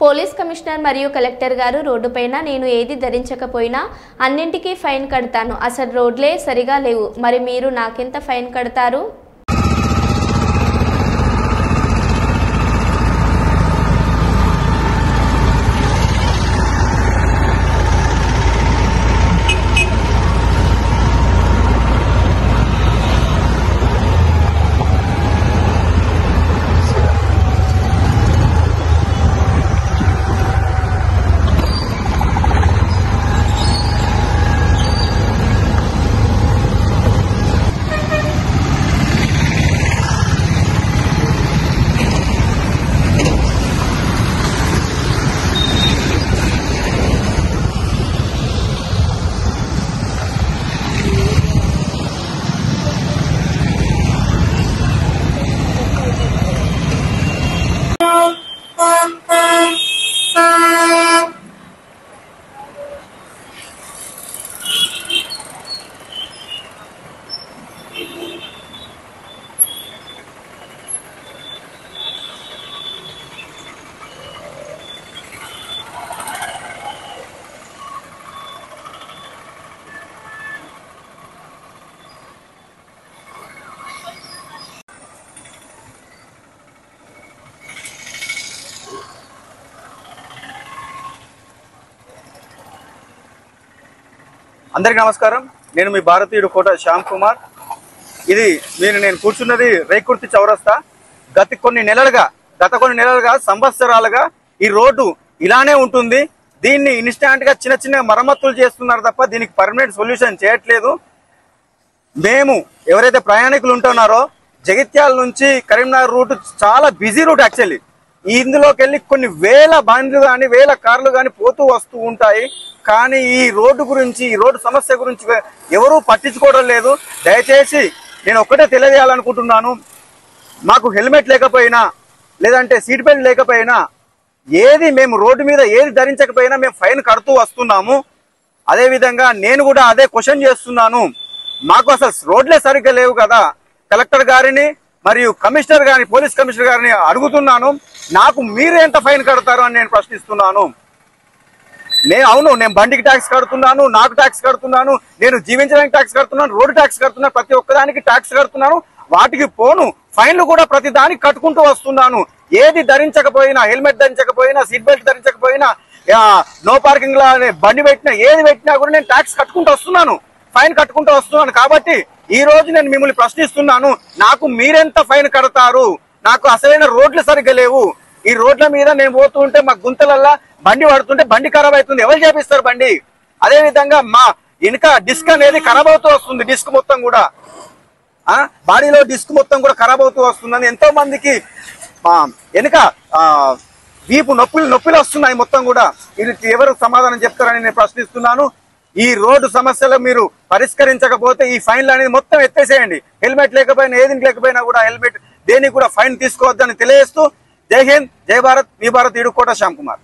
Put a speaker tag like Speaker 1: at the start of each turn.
Speaker 1: Police commissioner మరియు collector గారు రోడ్డుపైన నేను ఏది ధరించకపోయినా అన్నింటికీ ఫైన్ కడతాను. అసలు రోడ్లే సరిగా లేవు, మరి మీరు నాకెంత ఫైన్ కడతారు?
Speaker 2: అందరికీ నమస్కారం. నేను మీ భారతీయుడు కోట శ్యామ్ కుమార్. ఇది నేను కూర్చున్నది రేకుర్తి చౌరస్తా. గత కొన్ని నెలలుగా సంవత్సరాలుగా ఈ రోడ్డు ఇలానే ఉంటుంది. దీన్ని ఇన్స్టాంట్ గా చిన్న మరమ్మతులు చేస్తున్నారు తప్ప దీనికి పర్మనెంట్ సొల్యూషన్ చేయట్లేదు. మేము ఎవరైతే ప్రయాణికులు ఉంటున్నారో జగిత్యాల నుంచి కరీంనగర్ రూట్ చాలా బిజీ రూట్. యాక్చువల్లీ ఇందులోకి వెళ్ళి కొన్ని వేల బండ్లు కానీ వేల కార్లు కానీ పోతూ వస్తూ ఉంటాయి. కానీ ఈ రోడ్డు గురించి, ఈ రోడ్డు సమస్య గురించి ఎవరూ పట్టించుకోవడం లేదు. దయచేసి నేను ఒక్కటే తెలియజేయాలనుకుంటున్నాను, మాకు హెల్మెట్ లేకపోయినా లేదంటే సీట్ బెల్ట్ లేకపోయినా మేము రోడ్డు మీద ఏది ధరించకపోయినా మేము ఫైన్ కడుతూ వస్తున్నాము. అదేవిధంగా నేను కూడా అదే క్వశ్చన్ చేస్తున్నాను, మాకు అసలు రోడ్లే సరిగ్గా లేవు కదా, కలెక్టర్ గారిని మరియు కమిషనర్ గారిని, పోలీస్ కమిషనర్ గారిని అడుగుతున్నాను, నాకు మీరు ఎంత ఫైన్ కడతారు అని నేను ప్రశ్నిస్తున్నాను. నేను బండికి ట్యాక్స్ కడుతున్నాను, నాకు ట్యాక్స్ కడుతున్నాను, నేను జీవించడానికి ట్యాక్స్ కడుతున్నాను, రోడ్డు ట్యాక్స్ కడుతున్నాను, ప్రతి ఒక్కదానికి ట్యాక్స్ కడుతున్నాను. వాటికి పోను ఫైన్లు కూడా ప్రతి దానికి కట్టుకుంటూ వస్తున్నాను. ఏది ధరించకపోయినా, హెల్మెట్ ధరించకపోయినా, సీట్ బెల్ట్ ధరించకపోయినా, నో పార్కింగ్ లా బండి పెట్టినా, ఏది పెట్టినా కూడా నేను ట్యాక్స్ కట్టుకుంటూ వస్తున్నాను, ఫైన్ కట్టుకుంటూ వస్తున్నాను. కాబట్టి ఈ రోజు నేను మిమ్మల్ని ప్రశ్నిస్తున్నాను, నాకు మీరెంత ఫైన్ కడతారు? నాకు అసలైన రోడ్లు సరిగ్గా లేవు. ఈ రోడ్ల మీద నేను పోతూ ఉంటే మా గుంతలల్లా బండి పడుతుంటే బండి ఖరాబ్ అవుతుంది. ఎవరు చేపిస్తారు బండి? అదే విధంగా మా వెనుక డిస్క్ అనేది ఖరాబ్ అవుతూ వస్తుంది. డిస్క్ మొత్తం కూడా బాడీలో డిస్క్ మొత్తం కూడా ఖరాబ్ అవుతూ వస్తుందని ఎంతో మందికి వెనుక వీపు నొప్పిలు వస్తున్నాయి మొత్తం కూడా. ఇది ఎవరు సమాధానం చెప్తారని నేను ప్రశ్నిస్తున్నాను. ఈ రోడ్డు సమస్యలు మీరు పరిష్కరించకపోతే ఈ ఫైన్లు అనేది మొత్తం ఎత్తేసేయండి. హెల్మెట్ లేకపోయినా, ఏది లేకపోయినా కూడా హెల్మెట్ దేనికి కూడా ఫైన్ తీసుకోవద్దని తెలియజేస్తూ, జై హింద్, జై భారత్, మీ భారతీయుడు కోట శ్యామ్ కుమార్.